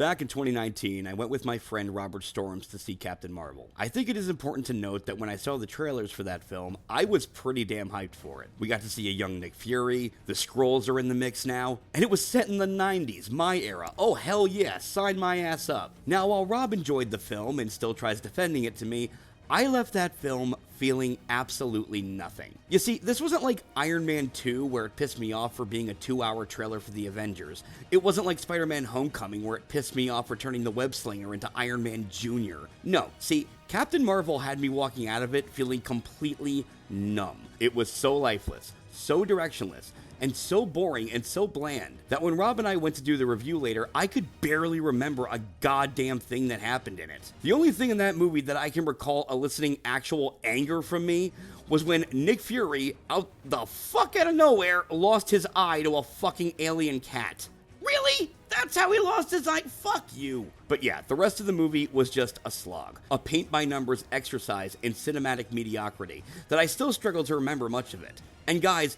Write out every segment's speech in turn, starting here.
Back in 2019, I went with my friend Robert Storms to see Captain Marvel. I think it is important to note that when I saw the trailers for that film, I was pretty damn hyped for it. We got to see a young Nick Fury, the Skrulls are in the mix now, and it was set in the 90s, my era. Oh hell yeah, sign my ass up. Now while Rob enjoyed the film and still tries defending it to me, I left that film feeling absolutely nothing. You see, this wasn't like Iron Man 2 where it pissed me off for being a 2-hour trailer for the Avengers. It wasn't like Spider-Man Homecoming where it pissed me off for turning the web slinger into Iron Man Jr. No, see, Captain Marvel had me walking out of it feeling completely numb. It was so lifeless, so directionless, and so boring and so bland that when Rob and I went to do the review later, I could barely remember a goddamn thing that happened in it. The only thing in that movie that I can recall eliciting actual anger from me was when Nick Fury, out of nowhere, lost his eye to a fucking alien cat. Really? That's how he lost his eye? Fuck you. But yeah, the rest of the movie was just a slog. A paint-by-numbers exercise in cinematic mediocrity that I still struggle to remember much of it. And guys,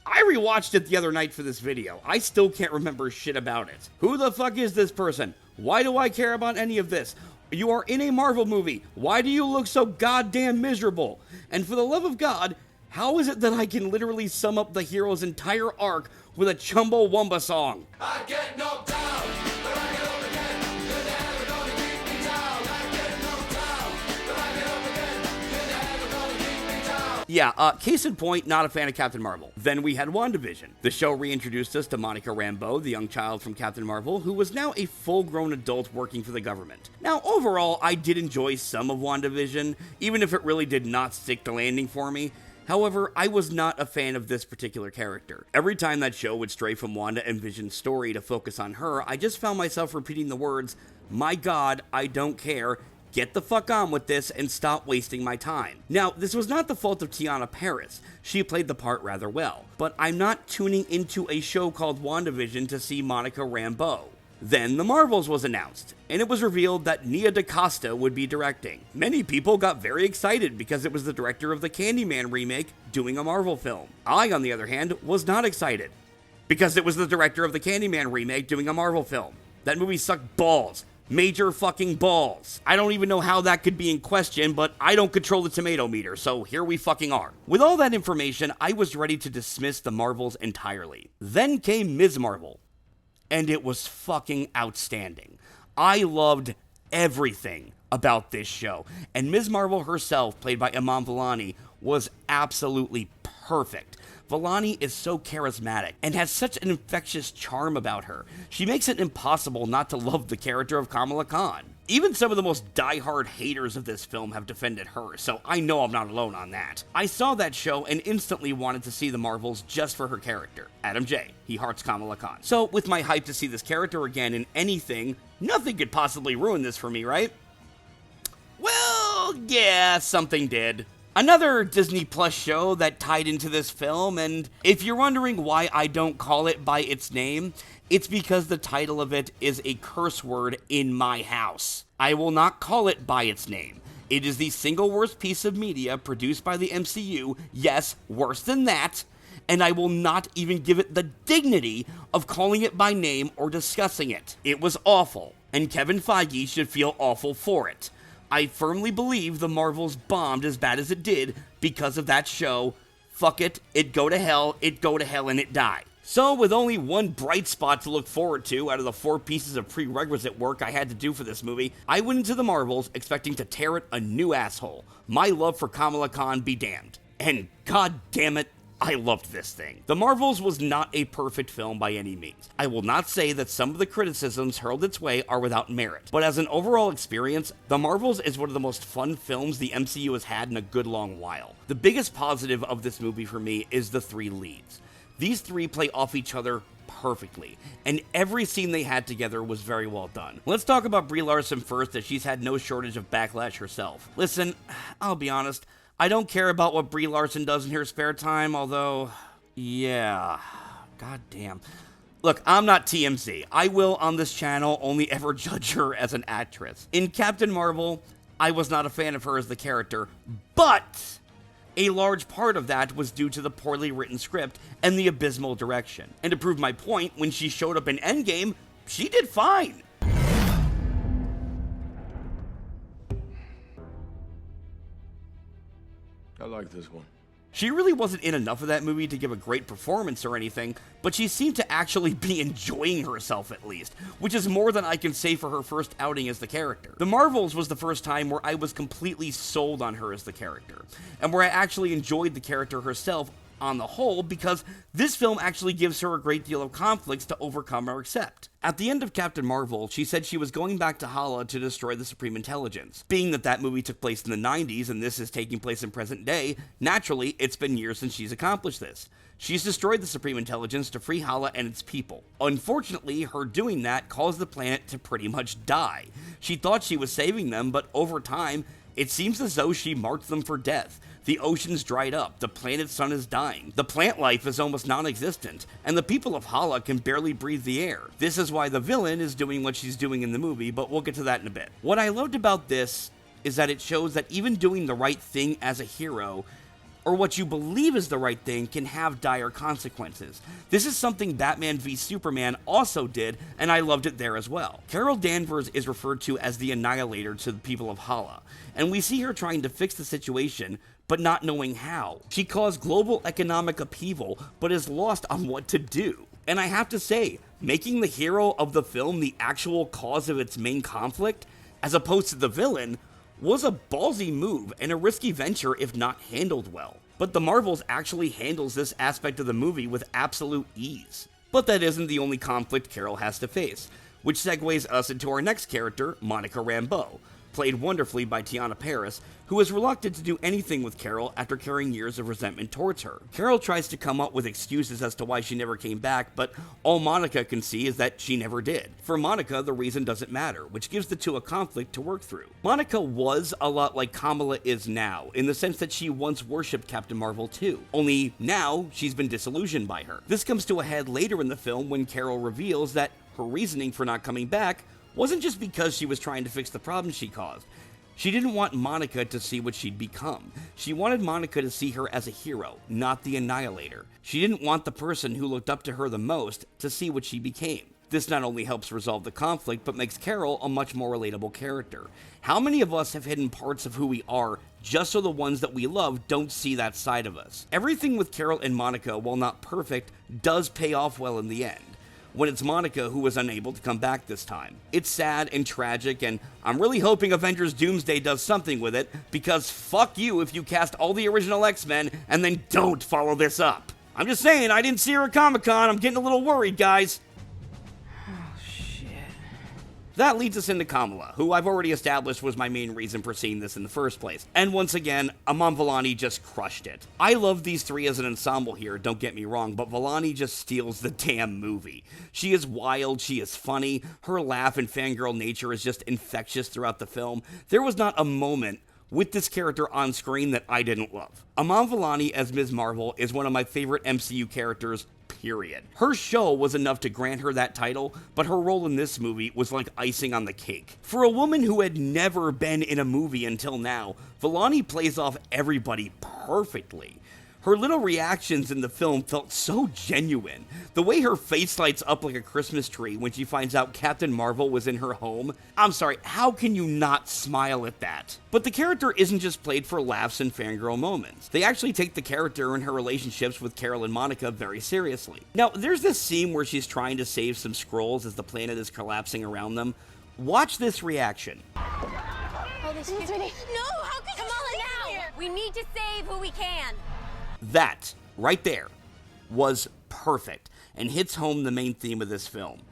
I rewatched it the other night for this video. I still can't remember shit about it. Who the fuck is this person? Why do I care about any of this? You are in a Marvel movie. Why do you look so goddamn miserable? And for the love of God, how is it that I can literally sum up the hero's entire arc with a Chumbawamba song? I get knocked down, but I get up again. You're never gonna keep me down. I get knocked down, but I get up again. You're never gonna keep me down. Yeah, case in point, not a fan of Captain Marvel. Then we had WandaVision. The show reintroduced us to Monica Rambeau, the young child from Captain Marvel, who was now a full-grown adult working for the government. Now, overall, I did enjoy some of WandaVision, even if it really did not stick the landing for me. However, I was not a fan of this particular character. Every time that show would stray from Wanda and Vision's story to focus on her, I just found myself repeating the words, "My God, I don't care. Get the fuck on with this and stop wasting my time." Now, this was not the fault of Tiana Paris. She played the part rather well. But I'm not tuning into a show called WandaVision to see Monica Rambeau. Then The Marvels was announced, and it was revealed that Nia DaCosta would be directing. Many people got very excited because it was the director of the Candyman remake doing a Marvel film. I, on the other hand, was not excited because it was the director of the Candyman remake doing a Marvel film. That movie sucked balls. Major fucking balls. I don't even know how that could be in question, but I don't control the tomato meter, so here we fucking are. With all that information, I was ready to dismiss the Marvels entirely. Then came Ms. Marvel, and it was fucking outstanding. I loved everything about this show, and Ms. Marvel herself, played by Iman Vellani, was absolutely perfect. Vellani is so charismatic and has such an infectious charm about her. She makes it impossible not to love the character of Kamala Khan. Even some of the most diehard haters of this film have defended her, so I know I'm not alone on that. I saw that show and instantly wanted to see the Marvels just for her character. Adam J. He hearts Kamala Khan. So with my hype to see this character again in anything, nothing could possibly ruin this for me, right? Well, yeah, something did. Another Disney Plus show that tied into this film, and if you're wondering why I don't call it by its name, it's because the title of it is a curse word in my house. I will not call it by its name. It is the single worst piece of media produced by the MCU, yes, worse than that, and I will not even give it the dignity of calling it by name or discussing it. It was awful, and Kevin Feige should feel awful for it. I firmly believe the Marvels bombed as bad as it did because of that show. Fuck it, it go to hell, and it die. So with only one bright spot to look forward to out of the 4 pieces of prerequisite work I had to do for this movie, I went into the Marvels expecting to tear it a new asshole. My love for Kamala Khan be damned. And god damn it, I loved this thing. The Marvels was not a perfect film by any means. I will not say that some of the criticisms hurled its way are without merit, but as an overall experience, The Marvels is one of the most fun films the MCU has had in a good long while. The biggest positive of this movie for me is the 3 leads. These 3 play off each other perfectly, and every scene they had together was very well done. Let's talk about Brie Larson first, as she's had no shortage of backlash herself. Listen, I'll be honest, I don't care about what Brie Larson does in her spare time, although, yeah, god damn. Look, I'm not TMZ. I will, on this channel, only ever judge her as an actress. In Captain Marvel, I was not a fan of her as the character, but a large part of that was due to the poorly written script and the abysmal direction. And to prove my point, when she showed up in Endgame, she did fine. I like this one. She really wasn't in enough of that movie to give a great performance or anything, but she seemed to actually be enjoying herself at least, which is more than I can say for her first outing as the character. The Marvels was the first time where I was completely sold on her as the character, and where I actually enjoyed the character herself on the whole, because this film actually gives her a great deal of conflicts to overcome or accept. At the end of Captain Marvel, she said she was going back to Hala to destroy the Supreme Intelligence. Being that that movie took place in the 90s and this is taking place in present day, naturally, it's been years since she's accomplished this. She's destroyed the Supreme Intelligence to free Hala and its people. Unfortunately, her doing that caused the planet to pretty much die. She thought she was saving them, but over time, it seems as though she marked them for death. The oceans dried up, the planet's sun is dying, the plant life is almost non-existent, and the people of Hala can barely breathe the air. This is why the villain is doing what she's doing in the movie, but we'll get to that in a bit. What I loved about this is that it shows that even doing the right thing as a hero, or what you believe is the right thing, can have dire consequences. This is something Batman v Superman also did, and I loved it there as well. Carol Danvers is referred to as the Annihilator to the people of Hala, and we see her trying to fix the situation, but not knowing how. She caused global economic upheaval, but is lost on what to do. And I have to say, making the hero of the film the actual cause of its main conflict, as opposed to the villain, was a ballsy move and a risky venture if not handled well. But the Marvels actually handles this aspect of the movie with absolute ease. But that isn't the only conflict Carol has to face, which segues us into our next character, Monica Rambeau, played wonderfully by Tiana Paris, who is reluctant to do anything with Carol after carrying years of resentment towards her. Carol tries to come up with excuses as to why she never came back, but all Monica can see is that she never did. For Monica, the reason doesn't matter, which gives the two a conflict to work through. Monica was a lot like Kamala is now, in the sense that she once worshipped Captain Marvel too, only now she's been disillusioned by her. This comes to a head later in the film when Carol reveals that her reasoning for not coming back wasn't just because she was trying to fix the problems she caused. She didn't want Monica to see what she'd become. She wanted Monica to see her as a hero, not the Annihilator. She didn't want the person who looked up to her the most to see what she became. This not only helps resolve the conflict, but makes Carol a much more relatable character. How many of us have hidden parts of who we are just so the ones that we love don't see that side of us? Everything with Carol and Monica, while not perfect, does pay off well in the end, when it's Monica who was unable to come back this time. It's sad and tragic, and I'm really hoping Avengers Doomsday does something with it, because fuck you if you cast all the original X-Men and then don't follow this up. I'm just saying, I didn't see her at Comic-Con, I'm getting a little worried, guys. That leads us into Kamala, who I've already established was my main reason for seeing this in the first place. And once again, Iman Vellani just crushed it. I love these three as an ensemble here, don't get me wrong, but Vellani just steals the damn movie. She is wild, she is funny, her laugh and fangirl nature is just infectious throughout the film. There was not a moment with this character on screen that I didn't love. Iman Vellani as Ms. Marvel is one of my favorite MCU characters, period. Her show was enough to grant her that title, but her role in this movie was like icing on the cake. For a woman who had never been in a movie until now, Vellani plays off everybody perfectly. Her little reactions in the film felt so genuine. The way her face lights up like a Christmas tree when she finds out Captain Marvel was in her home. I'm sorry, how can you not smile at that? But the character isn't just played for laughs and fangirl moments. They actually take the character and her relationships with Carol and Monica very seriously. Now, there's this scene where she's trying to save some Skrulls as the planet is collapsing around them. Watch this reaction. Oh, this is sweetie. No, how could Kamala now? Here? We need to save who we can. That, right there, was perfect and hits home the main theme of this film.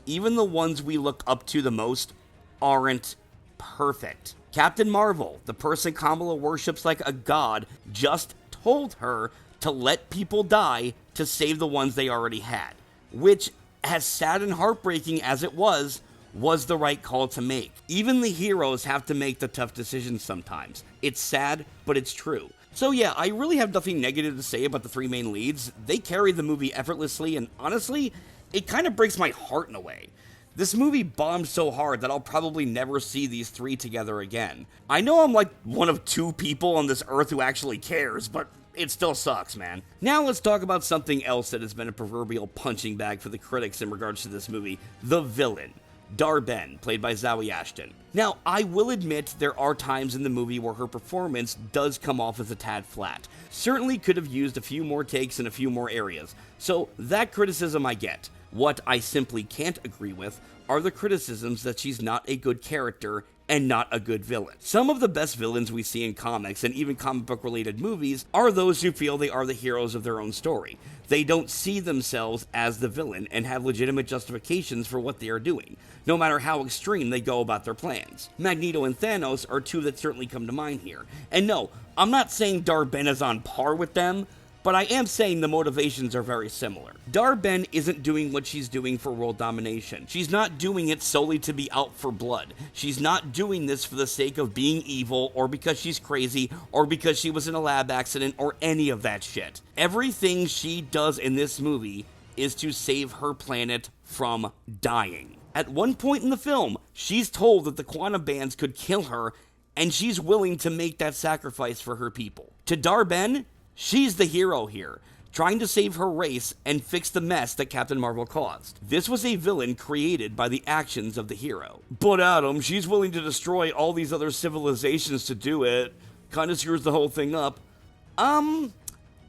Even the ones we look up to the most aren't perfect. Captain Marvel, the person Kamala worships like a god, just told her to let people die to save the ones they already had, which, as sad and heartbreaking as it was the right call to make. Even the heroes have to make the tough decisions sometimes. It's sad, but it's true. So yeah, I really have nothing negative to say about the three main leads. They carry the movie effortlessly, and honestly, it kind of breaks my heart in a way. This movie bombed so hard that I'll probably never see these three together again. I know I'm like one of two people on this earth who actually cares, but it still sucks, man. Now let's talk about something else that has been a proverbial punching bag for the critics in regards to this movie, the villain. Dar-Ben, played by Zawe Ashton. Now, I will admit there are times in the movie where her performance does come off as a tad flat. Certainly could have used a few more takes in a few more areas, so that criticism I get. What I simply can't agree with are the criticisms that she's not a good character and not a good villain. Some of the best villains we see in comics and even comic book related movies are those who feel they are the heroes of their own story. They don't see themselves as the villain and have legitimate justifications for what they are doing, no matter how extreme they go about their plans. Magneto and Thanos are two that certainly come to mind here. And no, I'm not saying Dar-Ben is on par with them, but I am saying the motivations are very similar. Dar-Ben isn't doing what she's doing for world domination. She's not doing it solely to be out for blood. She's not doing this for the sake of being evil, or because she's crazy, or because she was in a lab accident, or any of that shit. Everything she does in this movie is to save her planet from dying. At one point in the film, she's told that the quantum bands could kill her, and she's willing to make that sacrifice for her people. To Dar-Ben, she's the hero here, trying to save her race and fix the mess that Captain Marvel caused. This was a villain created by the actions of the hero. But Adam, she's willing to destroy all these other civilizations to do it. Kinda screws the whole thing up.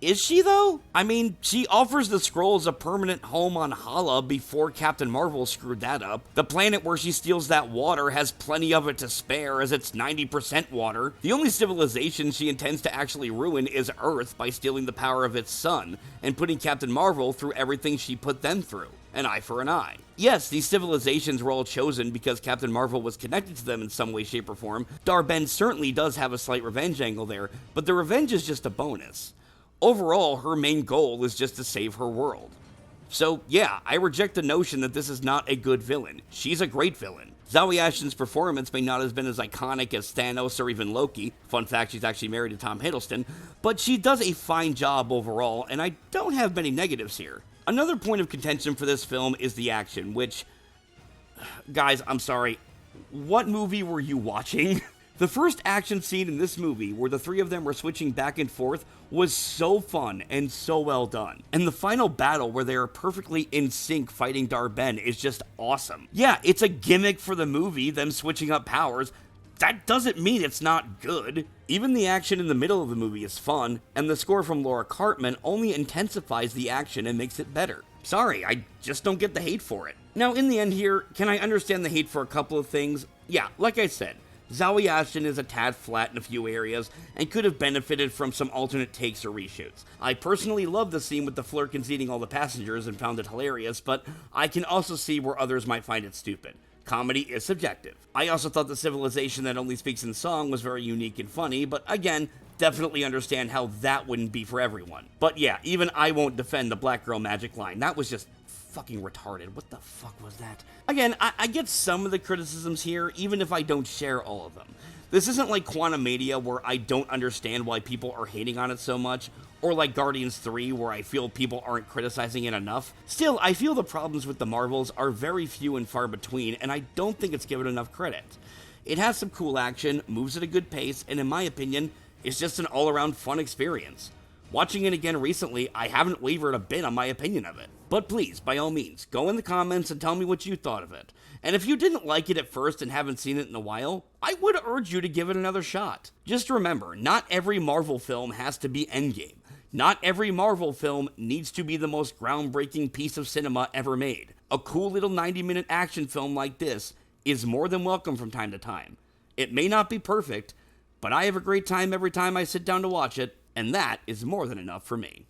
Is she though? I mean, she offers the Skrulls a permanent home on Hala before Captain Marvel screwed that up. The planet where she steals that water has plenty of it to spare, as it's 90% water. The only civilization she intends to actually ruin is Earth by stealing the power of its sun and putting Captain Marvel through everything she put them through. An eye for an eye. Yes, these civilizations were all chosen because Captain Marvel was connected to them in some way, shape, or form. Dar-Ben certainly does have a slight revenge angle there, but the revenge is just a bonus. Overall, her main goal is just to save her world. So yeah, I reject the notion that this is not a good villain. She's a great villain. Zawe Ashton's performance may not have been as iconic as Thanos or even Loki. Fun fact, she's actually married to Tom Hiddleston. But she does a fine job overall, and I don't have many negatives here. Another point of contention for this film is the action, which... Guys, I'm sorry. What movie were you watching? The first action scene in this movie, where the three of them were switching back and forth, was so fun and so well done. And the final battle, where they are perfectly in sync fighting Dar-Ben, is just awesome. Yeah, it's a gimmick for the movie, them switching up powers. That doesn't mean it's not good. Even the action in the middle of the movie is fun, and the score from Laura Cartman only intensifies the action and makes it better. Sorry, I just don't get the hate for it. Now, in the end here, can I understand the hate for a couple of things? Yeah, like I said, Zawe Ashton is a tad flat in a few areas and could have benefited from some alternate takes or reshoots. I personally love the scene with the Flurkins eating all the passengers and found it hilarious, but I can also see where others might find it stupid. Comedy is subjective. I also thought the civilization that only speaks in song was very unique and funny, but again, definitely understand how that wouldn't be for everyone. But yeah, even I won't defend the Black Girl Magic line. That was just fucking retarded. What the fuck was that? Again, I get some of the criticisms here, even if I don't share all of them. This isn't like Quantumania, where I don't understand why people are hating on it so much, or like Guardians 3, where I feel people aren't criticizing it enough. Still, I feel the problems with the Marvels are very few and far between, and I don't think it's given enough credit. It has some cool action, moves at a good pace, and in my opinion, it's just an all-around fun experience. Watching it again recently, I haven't wavered a bit on my opinion of it. But please, by all means, go in the comments and tell me what you thought of it. And if you didn't like it at first and haven't seen it in a while, I would urge you to give it another shot. Just remember, not every Marvel film has to be Endgame. Not every Marvel film needs to be the most groundbreaking piece of cinema ever made. A cool little 90-minute action film like this is more than welcome from time to time. It may not be perfect, but I have a great time every time I sit down to watch it, and that is more than enough for me.